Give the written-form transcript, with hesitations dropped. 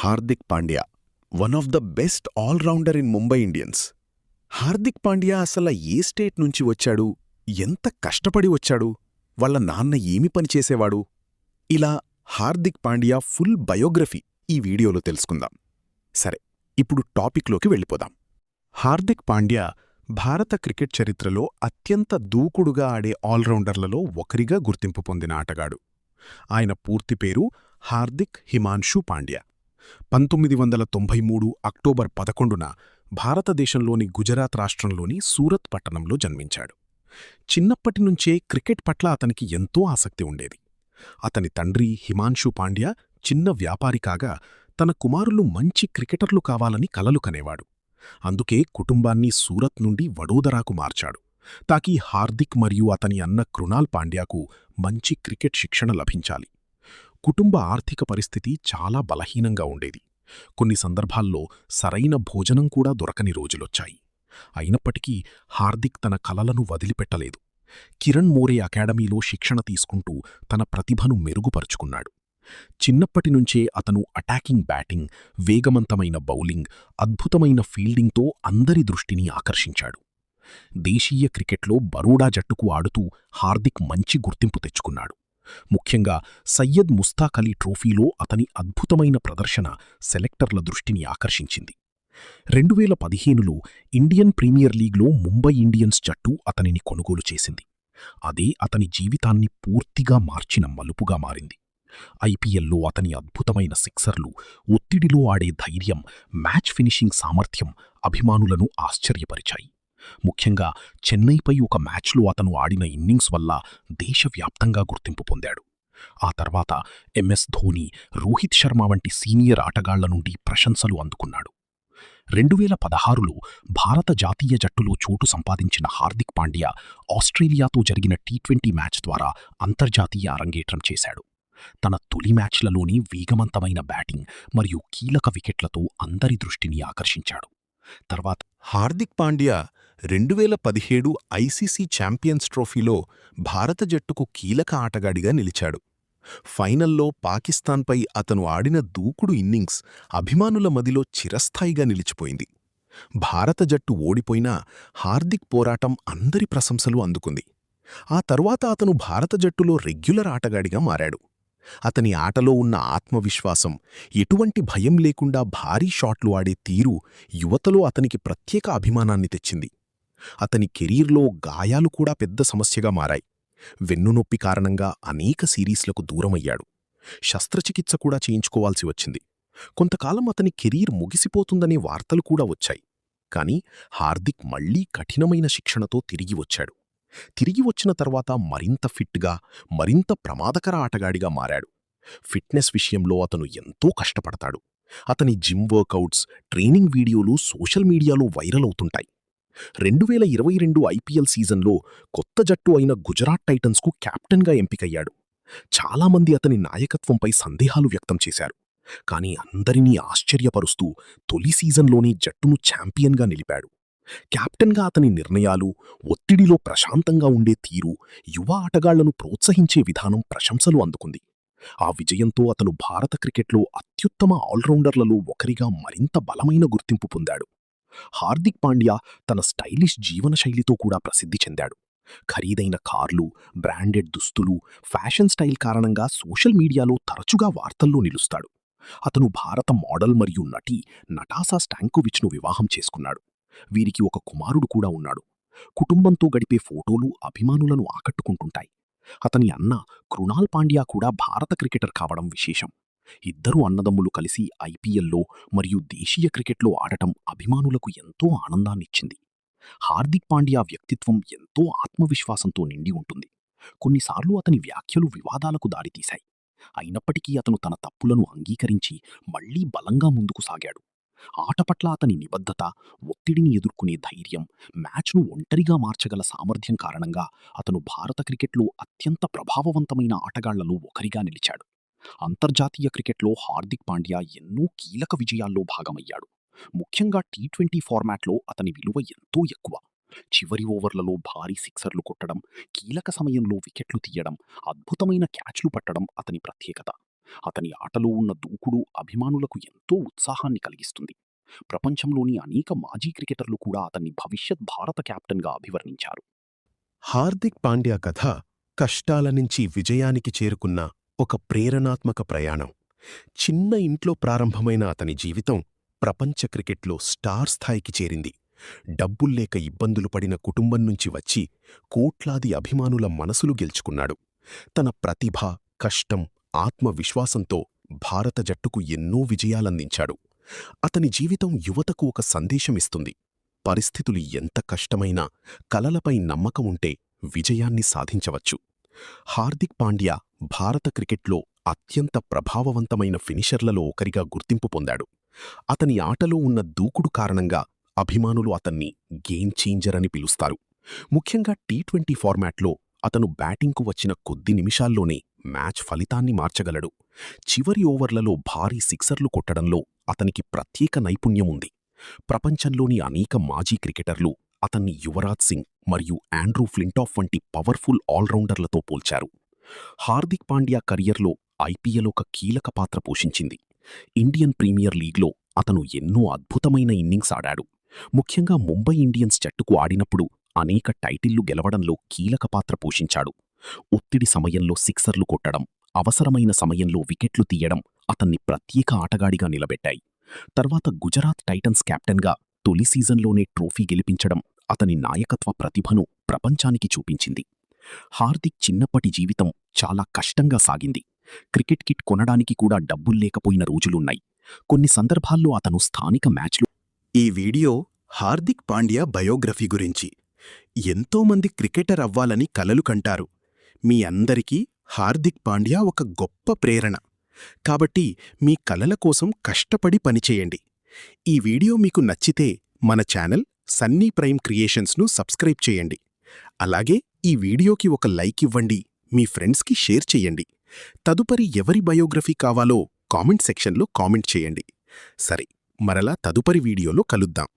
Hardik Pandya one of the best all-rounder in Mumbai Indians. Hardik Pandya అసల ఏ state నుంచి వచ్చాడు, ఎంత కష్టపడి వచ్చాడు, వాళ్ళ నాన్న ఏమి పనిచేసేవాడు, ఇలా హార్దిక్ పాండ్యా ఫుల్ బయోగ్రఫీ ఈ వీడియోలో తెలుసుకుందాం. సరే, ఇప్పుడు టాపిక్లోకి వెళ్ళిపోదాం. హార్దిక్ పాండ్యా భారత క్రికెట్ చరిత్రలో అత్యంత దూకుడుగా ఆడే ఆల్రౌండర్లలో ఒకరిగా గుర్తింపు పొందిన ఆటగాడు. ఆయన పూర్తి పేరు హార్దిక్ హిమాన్షు పాండ్యా. 1993 అక్టోబర్ 11న భారతదేశంలోని గుజరాత్ రాష్ట్రంలోని సూరత్ పట్టణంలో జన్మించాడు. చిన్నప్పటినుంచే క్రికెట్ పట్ల అతనికి ఎంతో ఆసక్తి ఉండేది. అతని తండ్రి హిమాన్షు పాండ్యా చిన్న వ్యాపారి కాగా తన కుమారులు మంచి క్రికెటర్లు కావాలని కలలు కనేవాడు. అందుకే కుటుంబాన్ని సూరత్ నుండి వడోదరాకు మార్చాడు, తాకీ హార్దిక్ మరియు అతని అన్న కృణాల్ పాండ్యాకు మంచి క్రికెట్ శిక్షణ లభించాలి. కుటుంబ ఆర్థిక పరిస్థితి చాలా బలహీనంగా ఉండేది. కొన్ని సందర్భాల్లో సరైన భోజనం కూడా దొరకని రోజులొచ్చాయి. అయినప్పటికీ హార్దిక్ తన కలలను వదిలిపెట్టలేదు. కిరణ్ మోరే అకాడమీలో శిక్షణ తీసుకుంటూ తన ప్రతిభను మెరుగుపరుచుకున్నాడు. చిన్నప్పటినుంచే అతను అటాకింగ్ బ్యాటింగ్, వేగవంతమైన బౌలింగ్, అద్భుతమైన ఫీల్డింగ్తో అందరి దృష్టిని ఆకర్షించాడు. దేశీయ క్రికెట్లో బరోడా జట్టుకు ఆడుతూ హార్దిక్ మంచి గుర్తింపు తెచ్చుకున్నాడు. ముఖ్యంగా సయ్యద్ ముస్తాక్ అలీ ట్రోఫీలో అతని అద్భుతమైన ప్రదర్శన సెలెక్టర్ల దృష్టిని ఆకర్షించింది. 2015లో ఇండియన్ ప్రీమియర్ లీగ్లో ముంబై ఇండియన్స్ జట్టు అతనిని కొనుగోలు చేసింది. అదే అతని జీవితాన్ని పూర్తిగా మార్చిన మలుపుగా మారింది. ఐపీఎల్లో అతని అద్భుతమైన సిక్సర్లు, ఒత్తిడిలో ఆడే ధైర్యం, మ్యాచ్ ఫినిషింగ్ సామర్థ్యం అభిమానులను ఆశ్చర్యపరిచాయి. ముఖ్యంగా చెన్నైపై ఒక మ్యాచ్లో అతను ఆడిన ఇన్నింగ్స్ వల్ల దేశవ్యాప్తంగా గుర్తింపు పొందాడు. ఆ తర్వాత ఎంఎస్ ధోని, రోహిత్ శర్మ వంటి సీనియర్ ఆటగాళ్ల నుండి ప్రశంసలు అందుకున్నాడు. 2016లో భారత జాతీయ జట్టులో చోటు సంపాదించిన హార్దిక్ పాండ్యా ఆస్ట్రేలియాతో జరిగిన టీ20 మ్యాచ్ ద్వారా అంతర్జాతీయ అరంగేట్రం చేశాడు. తన తొలి మ్యాచ్లలోని వేగవంతమైన బ్యాటింగ్ మరియు కీలక వికెట్లతో అందరి దృష్టిని ఆకర్షించాడు. తర్వాత హార్దిక్ పాండ్యా 2017 ఐసీసీ ఛాంపియన్స్ ట్రోఫీలో భారత జట్టుకు కీలక ఆటగాడిగా నిలిచాడు. ఫైనల్లో పాకిస్తాన్పై అతను ఆడిన దూకుడు ఇన్నింగ్స్ అభిమానుల మదిలో చిరస్థాయిగా నిలిచిపోయింది. భారత జట్టు ఓడిపోయినా హార్దిక్ పోరాటం అందరి ప్రశంసలు అందుకుంది. ఆ తరువాత అతను భారత జట్టులో రెగ్యులర్ ఆటగాడిగా మారాడు. అతని ఆటలో ఉన్న ఆత్మవిశ్వాసం, ఎటువంటి భయం లేకుండా భారీ షాట్లు ఆడే తీరు యువతలో అతనికి ప్రత్యేక అభిమానాన్ని తెచ్చింది. అతని కెరీర్లో గాయాలు కూడా పెద్ద సమస్యగా మారాయి. వెన్నునొప్పి కారణంగా అనేక సిరీస్లకు దూరమయ్యాడు. శస్త్రచికిత్స కూడా చేయించుకోవాల్సి వచ్చింది. కొంతకాలం అతని కెరీర్ ముగిసిపోతుందనే వార్తలు కూడా వచ్చాయి. కానీ హార్దిక్ మళ్లీ కఠినమైన శిక్షణతో తిరిగి వచ్చాడు. తిరిగి వచ్చిన తర్వాత మరింత ఫిట్గా, మరింత ప్రమాదకర ఆటగాడిగా మారాడు. ఫిట్నెస్ విషయంలో అతను ఎంతో కష్టపడతాడు. అతని జిమ్ వర్కౌట్స్, ట్రైనింగ్ వీడియోలు సోషల్ మీడియాలో వైరల్ అవుతుంటాయి. 2022 ఐపీఎల్ సీజన్లో కొత్త జట్టు అయిన గుజరాత్ టైటన్స్కు కెప్టెన్గా ఎంపికయ్యాడు. చాలామంది అతని నాయకత్వంపై సందేహాలు వ్యక్తం చేశారు. కానీ అందరినీ ఆశ్చర్యపరుస్తూ తొలి సీజన్లోనే జట్టును ఛాంపియన్గా నిలిపాడు. కెప్టెన్గా అతని నిర్ణయాలు, ఒత్తిడిలో ప్రశాంతంగా ఉండే తీరు, యువ ఆటగాళ్లను ప్రోత్సహించే విధానం ప్రశంసలు అందుకుంది. ఆ విజయంతో అతను భారత క్రికెట్లో అత్యుత్తమ ఆల్రౌండర్లలో ఒకరిగా మరింత బలమైన గుర్తింపు పొందాడు. హార్దిక్ పాండ్యా తన స్టైలిష్ జీవనశైలితో కూడా ప్రసిద్ధి చెందాడు. ఖరీదైన కార్లు, బ్రాండెడ్ దుస్తులు, ఫ్యాషన్ స్టైల్ కారణంగా సోషల్ మీడియాలో తరచుగా వార్తల్లో నిలుస్తాడు. అతను భారత మోడల్ మరియు నటి నటాసా స్టాంకోవిచ్ను వివాహం చేసుకున్నాడు. వీరికి ఒక కుమారుడు కూడా ఉన్నాడు. కుటుంబంతో గడిపే ఫోటోలు అభిమానులను ఆకట్టుకుంటుంటాయి. అతని అన్న కృణాల్ పాండ్యా కూడా భారత క్రికెటర్ కావడం విశేషం. ఇద్దరు అన్నదమ్ములు కలిసి ఐపీఎల్లో మరియు దేశీయ క్రికెట్లో ఆడటం అభిమానులకు ఎంతో ఆనందాన్నిచ్చింది. హార్దిక్ పాండ్యా వ్యక్తిత్వం ఎంతో ఆత్మవిశ్వాసంతో నిండి ఉంటుంది. కొన్నిసార్లు అతని వ్యాఖ్యలు వివాదాలకు దారితీశాయి. అయినప్పటికీ అతను తన తప్పులను అంగీకరించి మళ్లీ బలంగా ముందుకు సాగాడు. ఆట పట్ల అతని నిబద్ధత, ఒత్తిడిని ఎదుర్కొనే ధైర్యం, మ్యాచ్ను ఒంటరిగా మార్చగల సామర్థ్యం కారణంగా అతను భారత క్రికెట్లో అత్యంత ప్రభావవంతమైన ఆటగాళ్లలో ఒకరిగా నిలిచాడు. అంతర్జాతీయ క్రికెట్లో హార్దిక్ పాండ్యా ఎన్నో కీలక విజయాల్లో భాగమయ్యాడు. ముఖ్యంగా టీ20 ఫార్మాట్లో అతని విలువ ఎంతో ఎక్కువ. చివరి ఓవర్లలో భారీ సిక్సర్లు కొట్టడం, కీలక సమయంలో వికెట్లు తీయడం, అద్భుతమైన క్యాచ్లు పట్టడం అతని ప్రత్యేకత. అతని ఆటలో ఉన్న దూకుడు అభిమానులకు ఎంతో ఉత్సాహాన్ని కలిగిస్తుంది. ప్రపంచంలోని అనేక మాజీ క్రికెటర్లు కూడా అతన్ని భవిష్యత్ భారత కెప్టెన్గా అభివర్ణించారు. హార్దిక్ పాండ్యా కథ కష్టాల నుంచి విజయానికి చేరుకున్న ఒక ప్రేరణాత్మక ప్రయాణం. చిన్న ఇంట్లో ప్రారంభమైన అతని జీవితం ప్రపంచ క్రికెట్లో స్టార్ స్థాయికి చేరింది. డబ్బుల్లేక ఇబ్బందులు పడిన కుటుంబం నుంచి వచ్చి కోట్లాది అభిమానుల మనసులు గెలుచుకున్నాడు. తన ప్రతిభ, కష్టం, ఆత్మవిశ్వాసంతో భారత జట్టుకు ఎన్నో విజయాలందించాడు. అతని జీవితం యువతకు ఒక సందేశమిస్తుంది. పరిస్థితులు ఎంత కష్టమైనా కలలపై నమ్మకముంటే విజయాన్ని సాధించవచ్చు. హార్దిక్ పాండ్యా భారత క్రికెట్లో అత్యంత ప్రభావవంతమైన ఫినిషర్లలో ఒకరిగా గుర్తింపు పొందాడు. అతని ఆటలో ఉన్న దూకుడు కారణంగా అభిమానులు అతన్ని గేమ్ చేంజర్ అని పిలుస్తారు. ముఖ్యంగా టీ20 ఫార్మాట్లో అతను బ్యాటింగ్కు వచ్చిన కొద్ది నిమిషాల్లోనే మ్యాచ్ ఫలితాన్ని మార్చగలడు. చివరి ఓవర్లలో భారీ సిక్సర్లు కొట్టడంలో అతనికి ప్రత్యేక నైపుణ్యం ఉంది. ప్రపంచంలోని అనేక మాజీ క్రికెటర్లు అతన్ని యువరాజ్ సింగ్ మరియు ఆండ్రూ ఫ్లింటాఫ్ వంటి పవర్ఫుల్ ఆల్రౌండర్లతో పోల్చారు. హార్దిక్ పాండ్యా కెరియర్లో ఐపీఎల్ ఒక కీలక పాత్ర పోషించింది. ఇండియన్ ప్రీమియర్ లీగ్లో అతను ఎన్నో అద్భుతమైన ఇన్నింగ్స్ ఆడాడు. ముఖ్యంగా ముంబై ఇండియన్స్ జట్టుకు ఆడినప్పుడు అనేక టైటిళ్లు గెలవడంలో కీలక పాత్ర పోషించాడు. ఒత్తిడి సమయంలో సిక్సర్లు కొట్టడం, అవసరమైన సమయంలో వికెట్లు తీయడం అతన్ని ప్రత్యేక ఆటగాడిగా నిలబెట్టాయి. తర్వాత గుజరాత్ టైటన్స్ కెప్టెన్గా తొలి సీజన్లోనే ట్రోఫీ గెలిపించడం అతని నాయకత్వ ప్రతిభను ప్రపంచానికి చూపించింది. హార్దిక్ చిన్నప్పటి జీవితం చాలా కష్టంగా సాగింది. క్రికెట్ కిట్ కొనడానికి కూడా డబ్బుల్లేకపోయిన రోజులున్నాయి. కొన్ని సందర్భాల్లో అతను స్థానిక మ్యాచ్లు. ఈ వీడియో హార్దిక్ పాండ్యా బయోగ్రఫీ గురించి. ఎంతోమంది క్రికెటర్ అవ్వాలని కలలు కంటారు. మీ అందరికీ హార్దిక్ పాండ్యా ఒక గొప్ప ప్రేరణ. కాబట్టి మీ కలల కోసం కష్టపడి పనిచేయండి. ఈ వీడియో మీకు నచ్చితే మన ఛానల్ సన్నీ ప్రైమ్ క్రియేషన్స్ను సబ్స్క్రైబ్ చేయండి. అలాగే ఈ వీడియోకి ఒక లైక్ ఇవ్వండి, మీ ఫ్రెండ్స్కి షేర్ చెయ్యండి. తదుపరి ఎవరి బయోగ్రఫీ కావాలో కామెంట్ సెక్షన్లో కామెంట్ చేయండి. సరే, మరలా తదుపరి వీడియోలో కలుద్దాం.